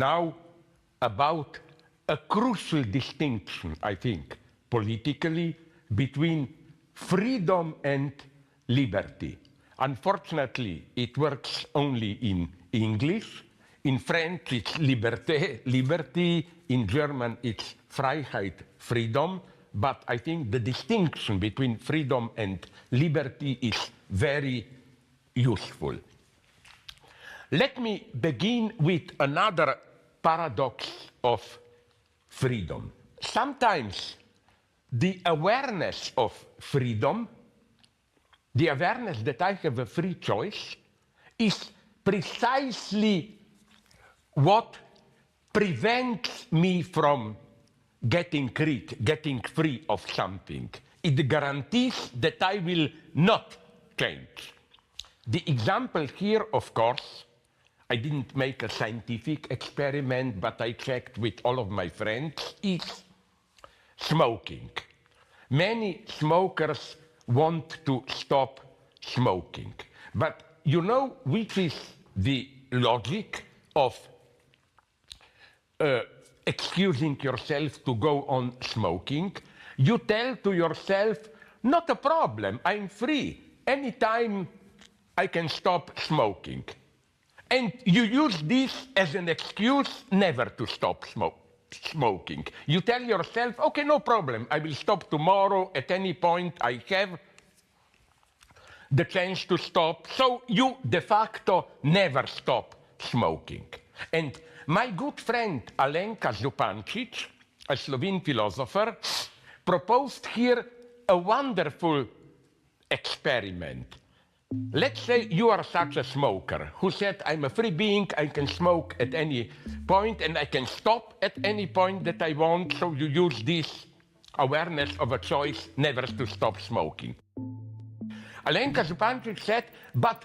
now about a crucial distinction, I think, politically, between freedom and liberty. Unfortunately, it works only in English. In French, it's liberté, liberty. In German, it's Freiheit, freedom. But I think the distinction between freedom and liberty is very useful. Let me begin with another paradox of freedom. Sometimes the awareness of freedom, the awareness that I have a free choice, is precisely what prevents me from getting free of something. It guarantees that I will not change. The example here, of course, I didn't make a scientific experiment, but I checked with all of my friends, is smoking. Many smokers want to stop smoking. But you know which is the logic of excusing yourself to go on smoking? You tell to yourself, not a problem, I'm free. Anytime I can stop smoking. And you use this as an excuse never to stop smoking. You tell yourself, okay, no problem, I will stop tomorrow at any point I have the chance to stop. So you de facto never stop smoking. And my good friend Alenka Zupancic, a Slovene philosopher, proposed here a wonderful experiment. Let's say you are such a smoker who said, I'm a free being, I can smoke at any point and I can stop at any point that I want, so you use this awareness of a choice never to stop smoking. Alenka Zupancic said, but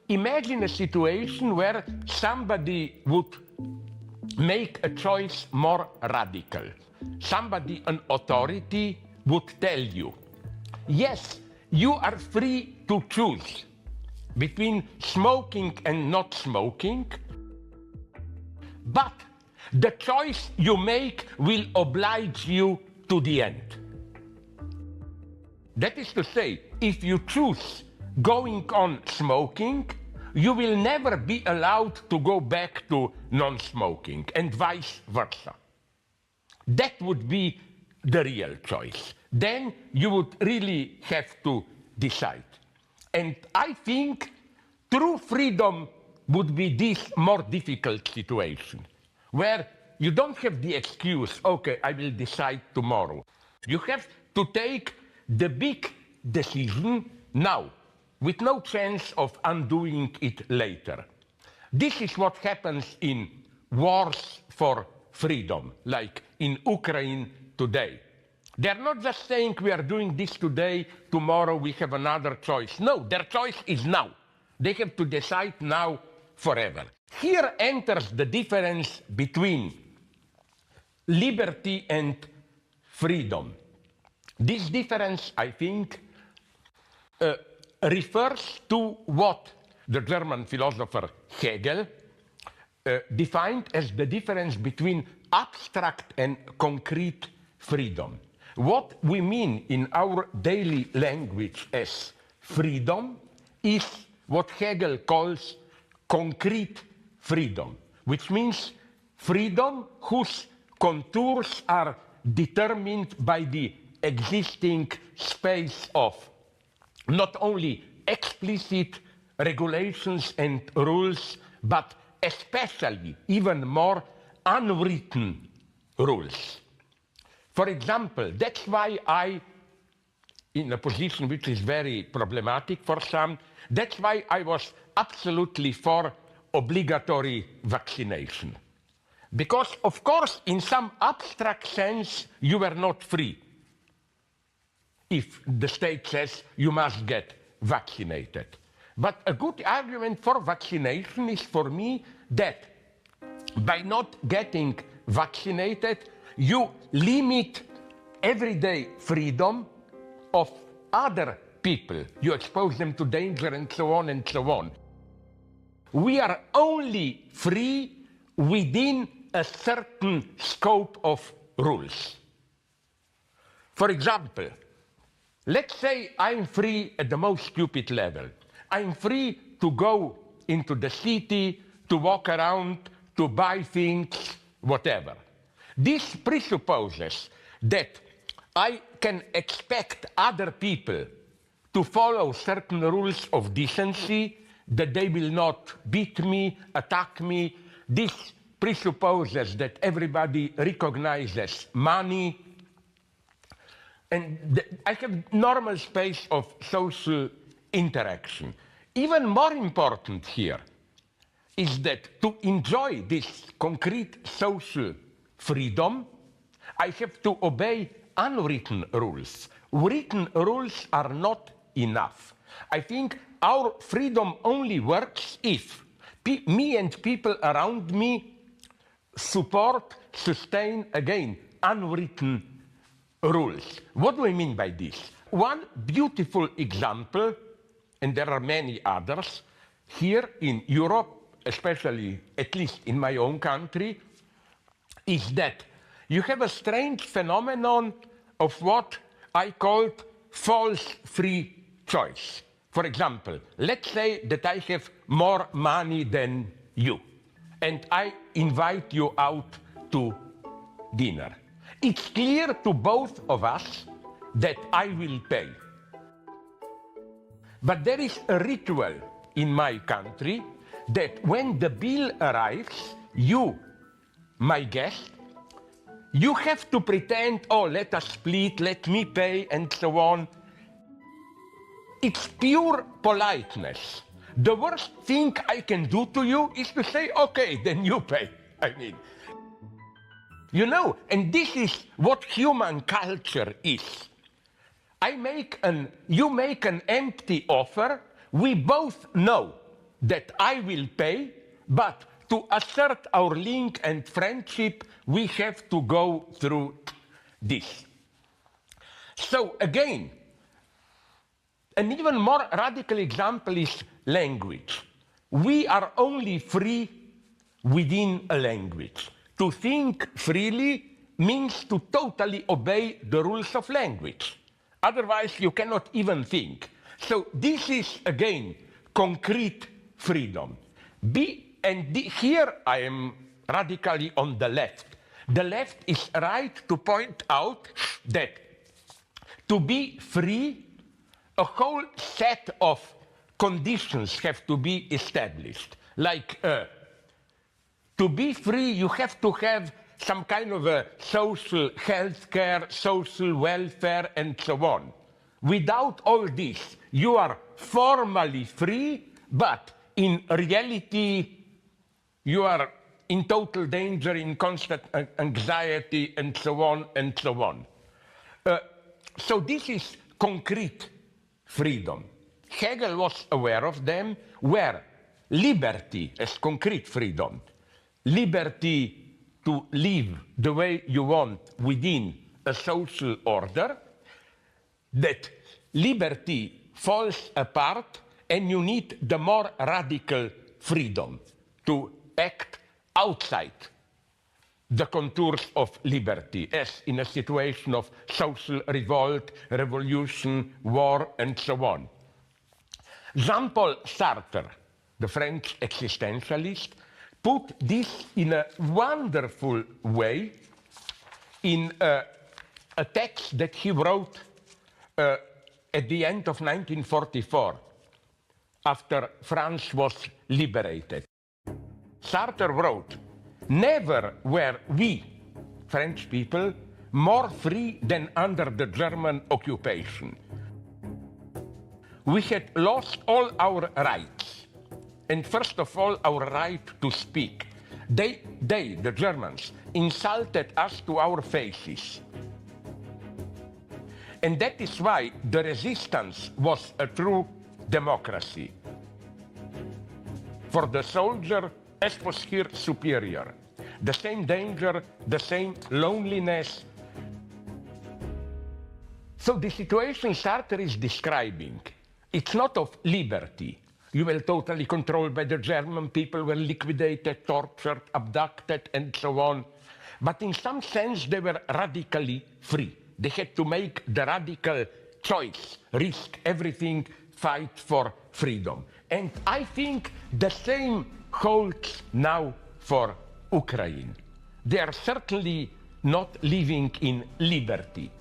imagine a situation where somebody would make a choice more radical. Somebody, an authority, would tell you, yes, you are free to choose between smoking and not smoking, but the choice you make will oblige you to the end. That is to say, if you choose going on smoking, you will never be allowed to go back to non-smoking, and vice versa. That would be the real choice. Then you would really have to decide. And I think true freedom would be this more difficult situation, where you don't have the excuse, okay, I will decide tomorrow. You have to take the big decision now, with no chance of undoing it later. This is what happens in wars for freedom, like in Ukraine today. They're not just saying we are doing this today, tomorrow we have another choice. No, their choice is now. They have to decide now forever. Here enters the difference between liberty and freedom. This difference, I think, refers to what the German philosopher Hegel defined as the difference between abstract and concrete freedom. What we mean in our daily language as freedom is what Hegel calls concrete freedom, which means freedom whose contours are determined by the existing space of not only explicit regulations and rules, but especially, even more, unwritten rules. For example, that's why I, in a position which is very problematic for some, that's why I was absolutely for obligatory vaccination. Because, of course, in some abstract sense, you were not free if the state says you must get vaccinated. But a good argument for vaccination is for me that by not getting vaccinated, you limit everyday freedom of other people. You expose them to danger and so on and so on. We are only free within a certain scope of rules. For example, let's say I'm free at the most stupid level. I'm free to go into the city, to walk around, to buy things, whatever. This presupposes that I can expect other people to follow certain rules of decency, that they will not beat me, attack me. This presupposes that everybody recognizes money. And I have normal space of social interaction. Even more important here is that to enjoy this concrete social freedom, I have to obey unwritten rules. Written rules are not enough. I think our freedom only works if me and people around me support, sustain, again, unwritten rules. What do I mean by this? One beautiful example, and there are many others, here in Europe, especially, at least in my own country, is that you have a strange phenomenon of what I called false free choice. For example, let's say that I have more money than you, and I invite you out to dinner. It's clear to both of us that I will pay. But there is a ritual in my country that when the bill arrives, you, my guest, you have to pretend, oh, let us split, let me pay, and so on. It's pure politeness. The worst thing I can do to you is to say, okay, then you pay. I mean, you know, and this is what human culture is. You make an empty offer. We both know that I will pay, but to assert our link and friendship, we have to go through this. So again, an even more radical example is language. We are only free within a language. To think freely means to totally obey the rules of language. Otherwise, you cannot even think. So this is, again, concrete freedom. Here I am radically on the left. The left is right to point out that to be free, a whole set of conditions have to be established. Like, to be free, you have to have some kind of a social health care, social welfare, and so on. Without all this, you are formally free, but in reality, you are in total danger, in constant anxiety, and so on, and so on. So this is concrete freedom. Hegel was aware of them, where liberty as concrete freedom, liberty to live the way you want within a social order, that liberty falls apart and you need the more radical freedom to act outside the contours of liberty, as in a situation of social revolt, revolution, war, and so on. Jean-Paul Sartre, the French existentialist, put this in a wonderful way in a text that he wrote at the end of 1944, after France was liberated. Sartre wrote, "Never were we, French people, more free than under the German occupation. We had lost all our rights, and first of all, our right to speak. They, the Germans, insulted us to our faces. And that is why the resistance was a true democracy. For the soldier, as was here superior, the same danger, the same loneliness." So the situation Sartre is describing, it's not of liberty, You were totally controlled by the German people, were liquidated, tortured, abducted, and so on. But in some sense, they were radically free. They had to make the radical choice, risk everything, fight for freedom. And I think the same holds now for Ukraine. They are certainly not living in liberty.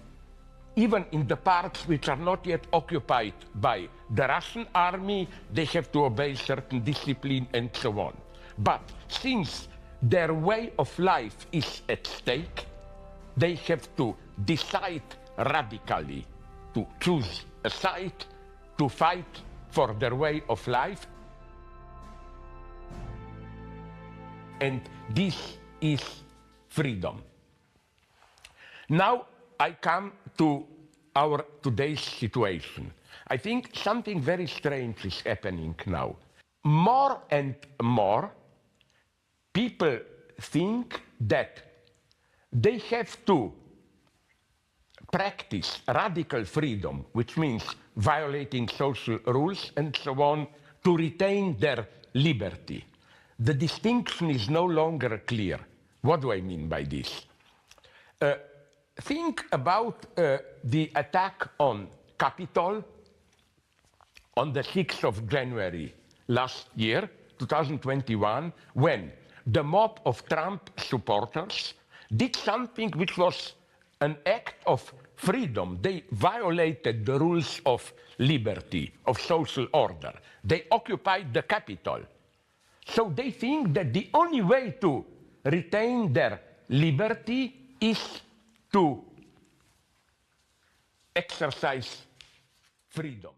Even in the parts which are not yet occupied by the Russian army, they have to obey certain discipline and so on. But since their way of life is at stake, they have to decide radically to choose a side, to fight for their way of life. And this is freedom. Now I come to our today's situation. I think something very strange is happening now. More and more people think that they have to practice radical freedom, which means violating social rules and so on, to retain their liberty. The distinction is no longer clear. What do I mean by this? Think about the attack on Capitol on the 6th of January last year, 2021, when the mob of Trump supporters did something which was an act of freedom. They violated the rules of liberty, of social order. They occupied the Capitol. So they think that the only way to retain their liberty is to exercise freedom.